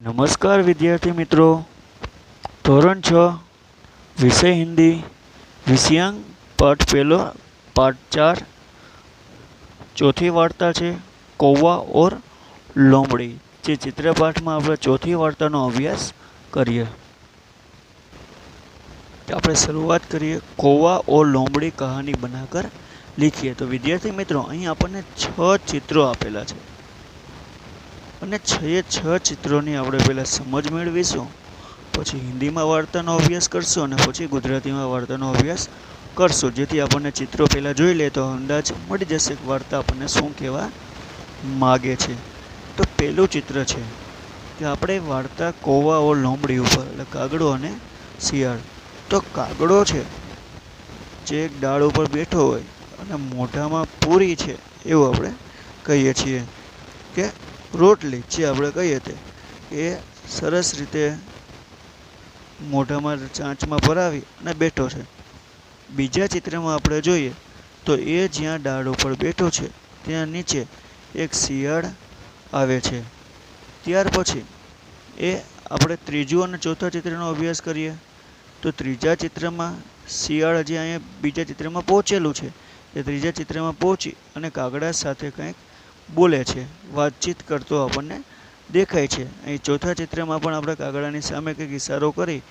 નમસ્કાર વિદ્યાર્થી મિત્રો, ધોરણ 6 વિષય હિન્દી વિષયાંક પાઠ પહેલો પાઠ 4 ચોથી વાર્તા છે કૌવા ઓર લોમડી। જે ચિત્રપાઠમાં આપણે ચોથી વાર્તાનો અભ્યાસ કરીએ। આપણે શરૂઆત કરીએ। કૌવા ઓર લોમડી કહાની બનાકર લીખીએ। તો વિદ્યાર્થી મિત્રો, અહીં આપણને 6 ચિત્રો આપેલા છે અને 6 ચિત્રોની આપણે પહેલાં સમજ મેળવીશું, પછી હિન્દીમાં વાર્તાનો અભ્યાસ કરશું અને પછી ગુજરાતીમાં વાર્તાનો અભ્યાસ કરશું, જેથી આપણને ચિત્રો પહેલાં જોઈ લે તો અંદાજ મળી જશે કે વાર્તા આપણને શું કહેવા માગે છે। તો પહેલું ચિત્ર છે કે આપણે વાર્તા કૌવા ઓર લોમડી ઉપર, એટલે કાગડો અને શિયાળ। તો કાગડો છે જે એક ડાળ ઉપર બેઠો હોય અને મોઢામાં પૂરી છે એવું આપણે કહીએ છીએ કે રોટલી જે આપણે કહીએ તે એ સરસ રીતે મોઢામાં ચાંચમાં ભરાવી અને બેઠો છે। બીજા ચિત્રમાં આપણે જોઈએ તો એ જ્યાં ડાળ ઉપર બેઠો છે ત્યાં નીચે એક શિયાળ આવે છે। ત્યાર પછી એ આપણે ત્રીજું અને ચોથા ચિત્રનો અભ્યાસ કરીએ તો ત્રીજા ચિત્રમાં શિયાળ હજી અહીંયા બીજા ચિત્રમાં પહોંચેલું છે, એ ત્રીજા ચિત્રમાં પહોંચી અને કાગડા સાથે કંઈક બોલે છે, વાતચીત કરતો આપણને દેખાય છે। અહીં ચોથા ચિત્રમાં પણ આપણે કાગડાની સામે કંઈક ઇશારો કરી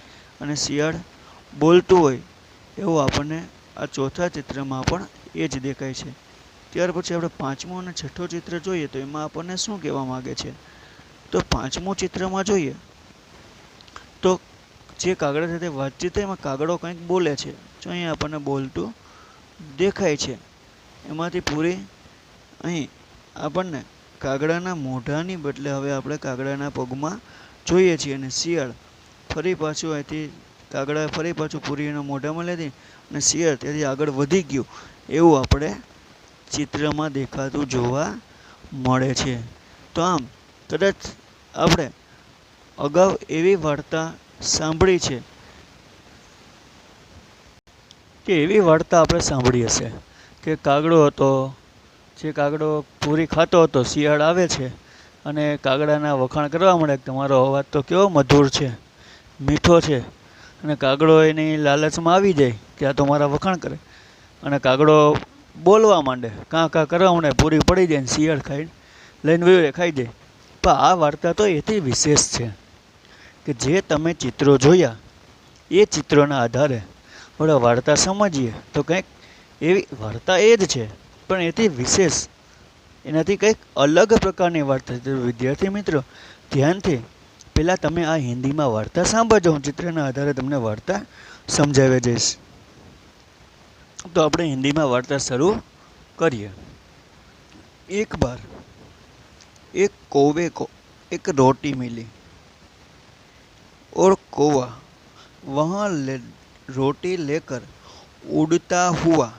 અને શિયાળ બોલતું હોય એવું આપણને આ ચોથા ચિત્રમાં પણ એ જ દેખાય છે। ત્યાર પછી આપણે પાંચમું અને છઠ્ઠું ચિત્ર જોઈએ તો એમાં આપણને શું કહેવા માગે છે, તો પાંચમું ચિત્રમાં જોઈએ તો જે કાગડા સાથે વાતચીત થાય એમાં કાગડો કંઈક બોલે છે, જો અહીં આપણને બોલતું દેખાય છે। એમાંથી પૂરી અહીં આપણને કાગડાના મોઢાની બદલે હવે આપણે કાગડાના પગમાં જોઈએ છીએ અને શિયાળ ફરી પાછું અહીંથી કાગડાએ ફરી પાછું પૂરી એના મોઢામાં લીધી અને શિયાળ ત્યાંથી આગળ વધી ગયું એવું આપણે ચિત્રમાં દેખાતું જોવા મળે છે। તો આમ કદાચ આપણે અગાઉ એવી વાર્તા સાંભળી છે કે એવી વાર્તા આપણે સાંભળી હશે કે કાગડો હતો, જે કાગડો પૂરી ખાતો હતો, શિયાળ આવે છે અને કાગડાના વખાણ કરવા માંડે કે તમારો અવાજ તો કેવો મધુર છે, મીઠો છે, અને કાગડો એની લાલચમાં આવી જાય કે આ તો મારા વખાણ કરે અને કાગડો બોલવા માંડે, કાં કાં કરવા માંડે, પૂરી પડી જાય ને શિયાળ ખાઈને લઈને વયો ખાઈ જાય। પણ આ વાર્તા તો એથી વિશેષ છે કે જે તમે ચિત્રો જોયા એ ચિત્રોના આધારે આપણે વાર્તા સમજીએ તો કંઈક એવી વાર્તા એ જ છે પણ એથી વિશેષ, એનાથી કંઈક અલગ પ્રકારની વાર્તા છે। વિદ્યાર્થી મિત્રો, ધ્યાનથી પહેલાં તમે આ હિન્દીમાં વાર્તા સાંભળજો, હું ચિત્રના આધારે તમને વાર્તા સમજાવી જઈશ। તો આપણે હિન્દીમાં વાર્તા શરૂ કરીએ। એક બાર एक कौवे को एक रोटी मिली और कौवा वहाँ रोटी लेकर उड़ता हुआ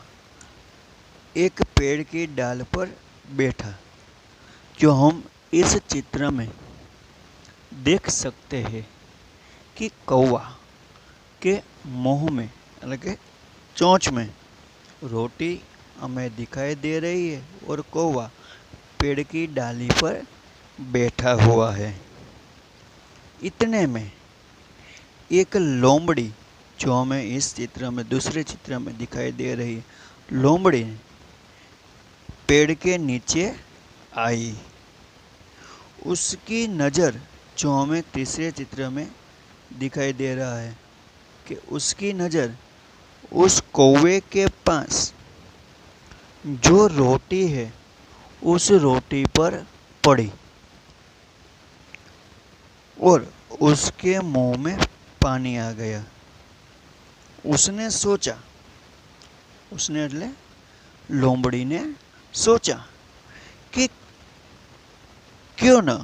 एक पेड़ की डाल पर बैठा। जो हम इस चित्र में देख सकते हैं कि कौवा के मुंह में यानी कि चोंच में रोटी हमें दिखाई दे रही है और कौवा पेड़ की डाली पर बैठा हुआ है। इतने में एक लोमड़ी, जो हमें इस चित्र में दूसरे चित्र में दिखाई दे रही है, लोमड़ी पेड़ के नीचे आई। उसकी नज़र, जो हमें तीसरे चित्र में दिखाई दे रहा है कि उसकी नज़र उस कौवे के पास जो रोटी है उस रोटी पर पड़ी और उसके मुंह में पानी आ गया। उसने सोचा, उसने એટલે लोमड़ी ने सोचा कि क्यों न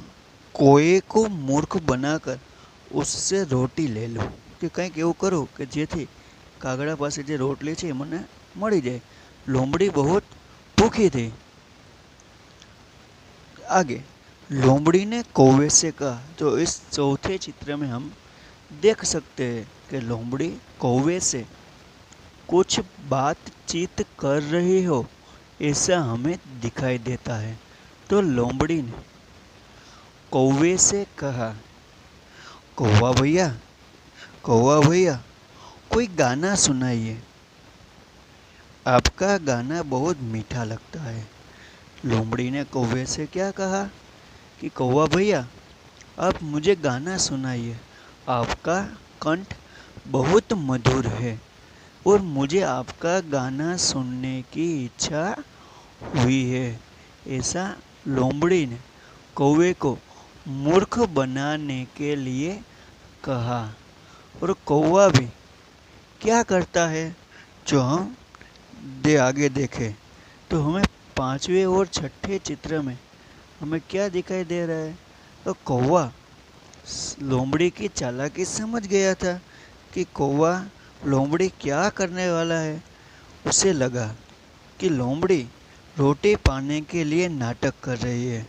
कोई को मूर्ख बनाकर उससे रोटी ले लूं, કે કંઈક એવું કરું કે જેથી કાગડા પાસે જે રોટલી છે એ મને મળી જાય। लोमड़ी बहुत भूखी थी। आगे लोमड़ी ने कौवे से कहा। तो इस चौथे चित्र में हम देख सकते हैं कि लोमड़ी कौवे से कुछ बातचीत कर रही हो ऐसा हमें दिखाई देता है। तो लोमड़ी ने कौवे से कहा कौवा भैया, कौवा भैया, कोई गाना सुनाइए। आपका गाना बहुत मीठा लगता है। लोमड़ी ने कौवे से क्या कहा कि कौवा भैया, आप मुझे गाना सुनाइए। आपका कंठ बहुत मधुर है और मुझे आपका गाना सुनने की इच्छा हुई है। ऐसा लोमड़ी ने कौवे को मूर्ख बनाने के लिए कहा। और कौवा भी क्या करता है, जो हम आगे देखें तो हमें पांचवें और छठे चित्र में हमें क्या दिखाई दे रहा है। तो कौवा लोमड़ी की चालाकी समझ गया था कि कौवा लोमड़ी क्या करने वाला है। उसे लगा कि लोमड़ी रोटी पाने के लिए नाटक कर रही है।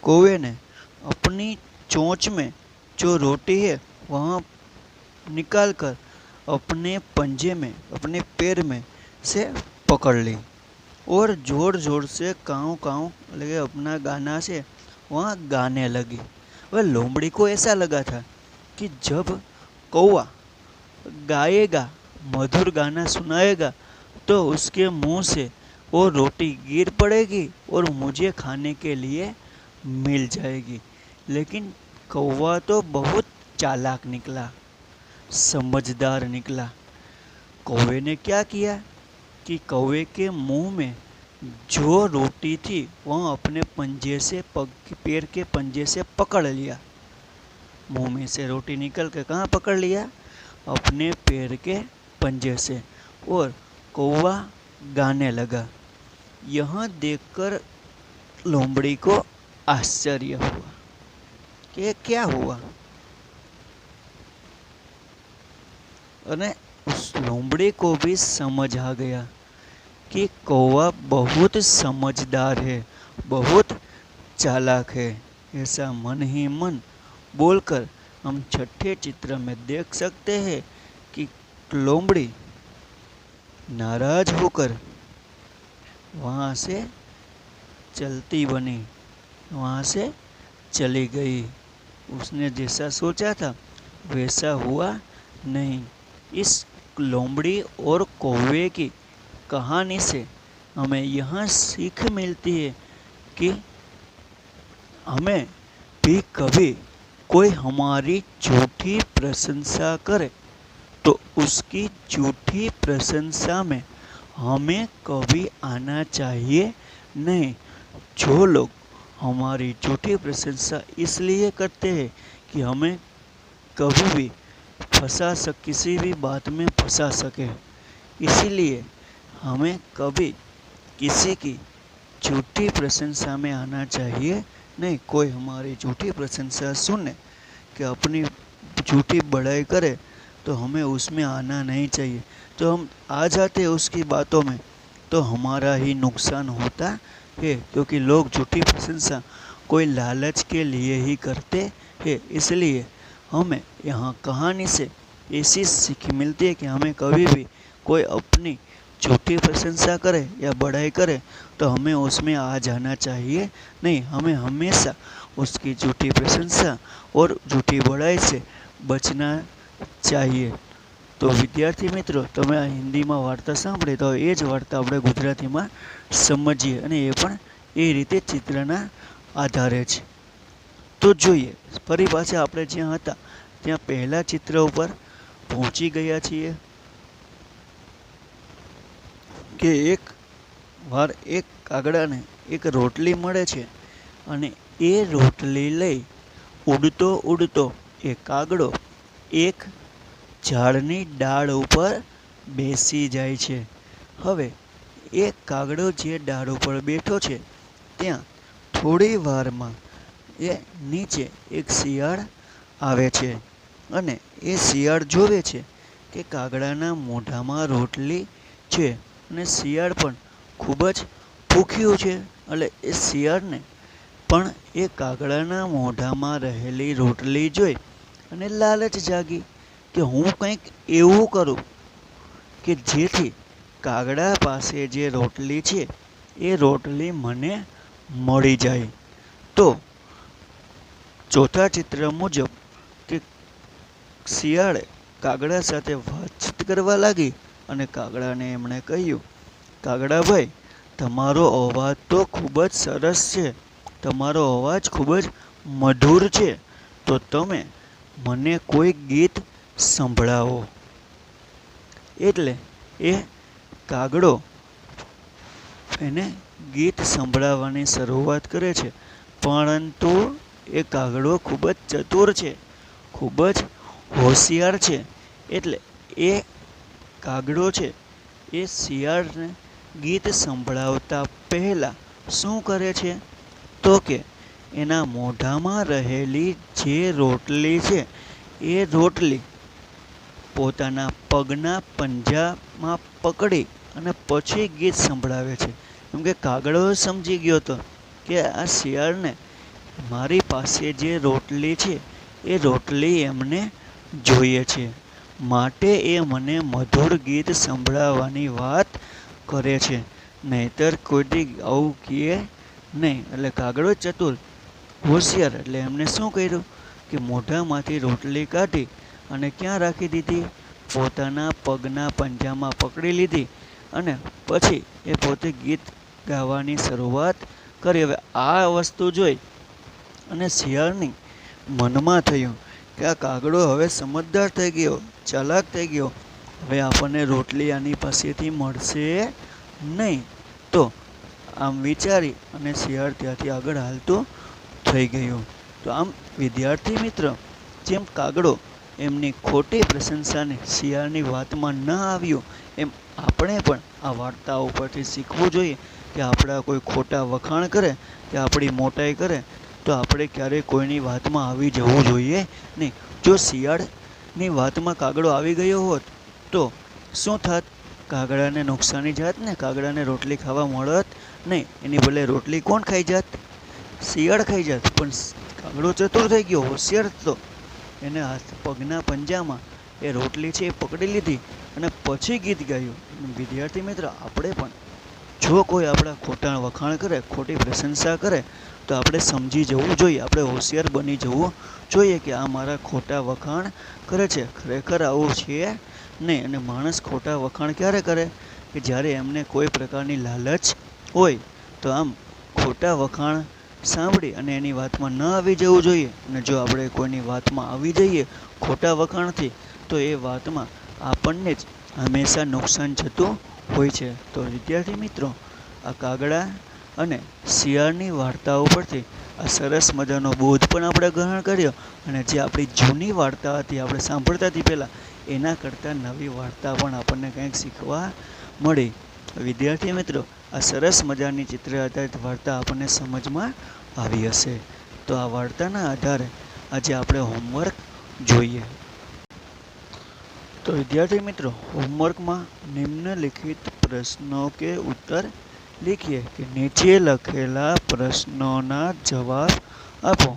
कौवे ने अपनी चोंच में जो रोटी है वहाँ निकाल कर अपने पंजे में, अपने पैर में से पकड़ ली और ज़ोर ज़ोर से काँव काँव लगे अपना गाना से वहाँ गाने लगी। वह लोमड़ी को ऐसा लगा था कि जब कौवा गाएगा, मधुर गाना सुनाएगा, तो उसके मुंह से वो रोटी गिर पड़ेगी और मुझे खाने के लिए मिल जाएगी। लेकिन कौवा तो बहुत चालाक निकला, समझदार निकला। कौवे ने क्या किया कि कौवे के मुंह में जो रोटी थी वह अपने पंजे से पैर के पंजे से पकड़ लिया। मुंह में से रोटी निकल के कहाँ पकड़ लिया, अपने पैर के पंजे से, और कौवा गाने लगा। यह देखकर लोमड़ी को आश्चर्य हुआ कि क्या हुआ। अने उस लोमड़ी को भी समझ आ गया कि कौवा बहुत समझदार है, बहुत चालाक है। ऐसा मन ही मन बोलकर हम छठे चित्र में देख सकते हैं कि लोमड़ी नाराज होकर वहाँ से चलती बनी, वहाँ से चली गई। उसने जैसा सोचा था वैसा हुआ नहीं। इस लोमड़ी और कौवे की कहानी से हमें यह सीख मिलती है कि हमें भी कभी कोई हमारी झूठी प्रशंसा करे तो उसकी झूठी प्रशंसा में हमें कभी आना चाहिए नहीं। जो लोग हमारी झूठी प्रशंसा इसलिए करते हैं कि हमें कभी भी किसी भी बात में फंसा सके, इसीलिए हमें कभी किसी की झूठी प्रशंसा में आना चाहिए नहीं। कोई हमारी झूठी प्रशंसा सुने कि अपनी झूठी बड़ाई करे तो हमें उसमें आना नहीं चाहिए। तो हम आ जाते हैं उसकी बातों में तो हमारा ही नुकसान होता है, क्योंकि लोग झूठी प्रशंसा कोई लालच के लिए ही करते हैं। इसलिए हमें यहाँ कहानी से ऐसी सीख मिलती है कि हमें कभी भी कोई अपनी झूठी प्रशंसा करे या बड़ाई करे तो हमें उसमें आ जाना चाहिए नहीं। हमें हमेशा उसकी झूठी प्रशंसा और झूठी बड़ाई से बचना चाहिए। तो विद्यार्थी मित्रों, તમે આ હિન્દીમાં વાર્તા સાંભળી તો એ જ વાર્તા આપણે ગુજરાતીમાં સમજીએ અને એ પણ એ રીતે ચિત્રના આધારે છે। તો જોઈએ ફરી પાછા આપણે જ્યાં હતા ત્યાં પહેલા ચિત્ર ઉપર પહોંચી ગયા છીએ કે એક વાર એક કાગડાને એક રોટલી મળે છે અને એ રોટલી લઈ ઉડતો ઉડતો એ કાગડો એક ઝાડની ડાળ ઉપર બેસી જાય છે। હવે એ કાગડો જે ડાળ ઉપર બેઠો છે ત્યાં થોડી વારમાં એ નીચે એક શિયાળ આવે છે અને એ શિયાળ જોવે છે કે કાગડાના મોઢામાં રોટલી છે અને શિયાળ પણ ખૂબ જ ભૂખ્યું છે। એટલે એ શિયાળને પણ એ કાગડાના મોઢામાં રહેલી રોટલી જોઈ અને લાલચ જાગી કે હું કંઈક એવું કરું કે જેથી કાગડા પાસે જે રોટલી છે એ રોટલી મને મળી જાય। તો ચોથા ચિત્ર મુજબ કે શિયાળે કાગડા સાથે વાતચીત કરવા લાગી અને કાગડાને એમણે કહ્યું, કાગડાભાઈ, તમારો અવાજ તો ખૂબ જ સરસ છે, તમારો અવાજ ખૂબ જ મધુર છે, તો તમે મને કોઈ ગીત સંભળાવો. એટલે એ કાગડો એને ગીત સંભળાવવાની શરૂઆત કરે છે. પરંતુ એ કાગડો ખૂબ જ ચતુર છે, ખૂબ જ હોશિયાર છે. એટલે એ કાગડો છે એ શિયાળને ગીત સંભળાવતા પહેલાં શું કરે છે તો કે એના મોઢામાં રહેલી જે રોટલી છે એ રોટલી પોતાના પગના પંજામાં પકડી અને પછી ગીત સંભળાવે છે. કેમ કે કાગડો સમજી ગયો હતો કે આ શિયાળને મારી પાસે જે રોટલી છે એ રોટલી એમને જોઈએ છે, માટે એ મને મધુર ગીત સંભળાવવાની વાત કરે છે, નહીંતર કોઈ આવું કહે નહીં. એટલે કાગડો ચતુર હોશિયાર એટલે એમને શું કર્યું કે મોઢામાંથી રોટલી કાઢી અને ક્યાં રાખી દીધી? પોતાના પગના પંજામાં પકડી લીધી અને પછી એ પોતે ગીત ગાવાની શરૂઆત કરી. હવે આ વસ્તુ જોઈ અને શિયાળની મનમાં થયું કે આ કાગડો હવે સમજદાર થઈ ગયો, ચાલાક થઈ ગયો, હવે આપણને રોટલી આની પાસેથી મળશે નહીં. તો આમ વિચારી અને શિયાળ ત્યાંથી આગળ હાલતું થઈ ગયું. તો આમ વિદ્યાર્થી મિત્ર, જેમ કાગડો એમની ખોટી પ્રશંસાને શિયાળની વાતમાં ન આવ્યું, એમ આપણે પણ આ વાર્તાઓ પરથી શીખવું જોઈએ કે આપણા કોઈ ખોટા વખાણ કરે કે આપણી મોટાઈ કરે તો આપણે ક્યારેય કોઈની વાતમાં આવી જવું જોઈએ નહીં. જો શિયાળની વાતમાં કાગડો આવી ગયો હોત તો શું થાત? કાગડાને નુકસાની જાત ને, કાગડાને રોટલી ખાવા મળત નહીં. એની ભલે રોટલી કોણ ખાઈ જાત? શિયાળ ખાઈ જાત. પણ કાગડો ચતુર થઈ ગયો, હોશિયાર હતો. એને હાથ પગના પંજામાં એ રોટલી છે એ પકડી લીધી અને પછી ગીત ગાયું. વિદ્યાર્થી મિત્ર, આપણે પણ જો કોઈ આપણા ખોટા વખાણ કરે, ખોટી પ્રશંસા કરે તો આપણે સમજી જવું જોઈએ, આપણે હોશિયાર બની જવું જોઈએ કે આ મારા ખોટા વખાણ કરે છે, ખરેખર આવું છે નહીં. અને માણસ ખોટા વખાણ ક્યારે કરે કે જ્યારે એમને કોઈ પ્રકારની લાલચ હોય. તો આમ ખોટા વખાણ સાંભળી અને એની વાતમાં ન આવી જવું જોઈએ. અને જો આપણે કોઈની વાતમાં આવી જઈએ ખોટા વખાણથી તો એ વાતમાં આપણને જ હંમેશા નુકસાન જતું હોય છે. તો વિદ્યાર્થી મિત્રો, આ કાગડા અને શિયાળની વાર્તાઓ પરથી આ સરસ મજાનો બોધ પણ આપણે ગ્રહણ કર્યો. અને જે આપણી જૂની વાર્તા હતી, આપણે સાંભળતા હતી પહેલાં, એના કરતાં નવી વાર્તા પણ આપણને કંઈક શીખવા મળી. વિદ્યાર્થી મિત્રો, આ સરસ મજાની ચિત્ર આધારિત વાર્તા આપણને સમજમાં આવી હશે. તો આ વાર્તાના આધારે આજે આપણે હોમવર્ક જોઈએ. તો વિદ્યાર્થી મિત્રો, હોમવર્કમાં નિમ્નલિખિત પ્રશ્નો કે ઉત્તર लिखिए कि नीचे लखेला प्रश्नों जवाब आपो.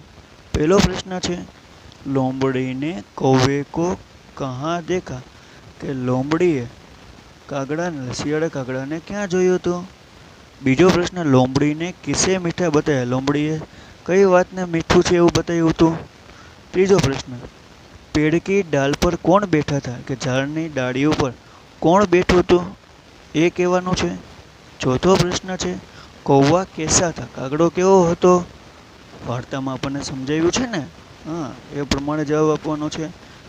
पहलो प्रश्न है, लोमड़ी ने कौवे को कहाँ देखा? कि लोमड़ीए कागड़ा ने, शियाळे कागड़ा ने क्या जोयुं हतुं? बीजो प्रश्न, लोमड़ी ने किसे मीठा बताया? लोमड़ीए कई बात ने मीठू छे एवुं बताव्युं हतुं? तीजो प्रश्न, पेड़ की डाल पर कोण बैठा था? कि झाड़नी डाळीओ पर कोण बैठुं हतुं ए कहेवानुं छे. चौथो प्रश्न है, कौवा कैसा था? कागड़ो केवो हतो? वार्तामां आपणे समजाव्युं छे ने, हाँ, ए प्रमाणे जवाब आपवानो छे.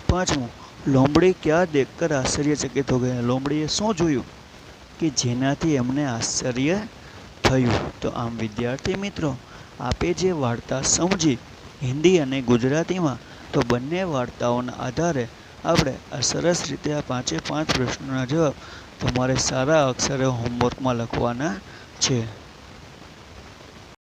पांचमो, लोमड़ी क्या देखकर आश्चर्यचकित हो गया? लोमड़ीए शुं जोयुं कि जेनाथी एमने आश्चर्य थयुं? तो आम विद्यार्थी मित्रों, आपे जे वार्ता समझी हिंदी अने गुजरातीमां, तो बंने वार्ताओना आधारे आपणे आ सरस रीते आ 5 प्रश्नोना जवाब તમારે સારા અક્ષરે હોમવર્કમાં લખવાના છે.